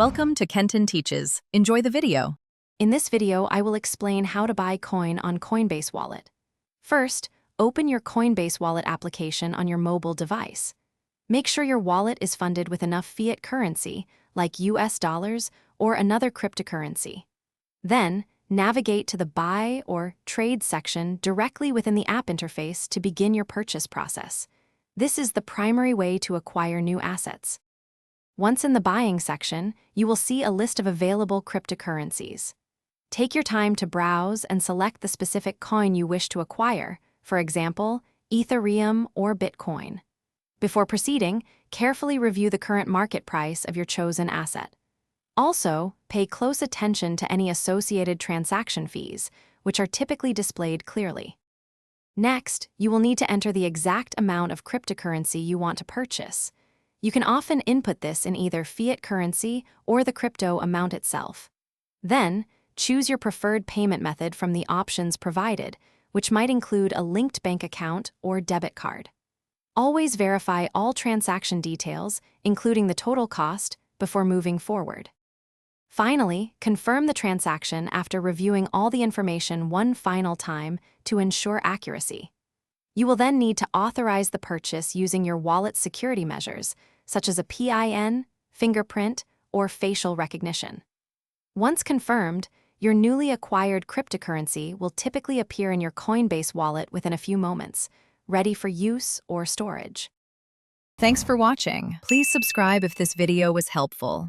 Welcome to Kenton Teaches. Enjoy the video. In this video, I will explain how to buy coin on Coinbase Wallet. First, open your Coinbase Wallet application on your mobile device. Make sure your wallet is funded with enough fiat currency, like US dollars or another cryptocurrency. Then, navigate to the Buy or Trade section directly within the app interface to begin your purchase process. This is the primary way to acquire new assets. Once in the buying section, you will see a list of available cryptocurrencies. Take your time to browse and select the specific coin you wish to acquire, for example, Ethereum or Bitcoin. Before proceeding, carefully review the current market price of your chosen asset. Also, pay close attention to any associated transaction fees, which are typically displayed clearly. Next, you will need to enter the exact amount of cryptocurrency you want to purchase. You can often input this in either fiat currency or the crypto amount itself. Then, choose your preferred payment method from the options provided, which might include a linked bank account or debit card. Always verify all transaction details, including the total cost, before moving forward. Finally, confirm the transaction after reviewing all the information one final time to ensure accuracy. You will then need to authorize the purchase using your wallet's security measures, such as a PIN, fingerprint, or facial recognition. Once confirmed, your newly acquired cryptocurrency will typically appear in your Coinbase wallet within a few moments, ready for use or storage. Thanks for watching. Please subscribe if this video was helpful.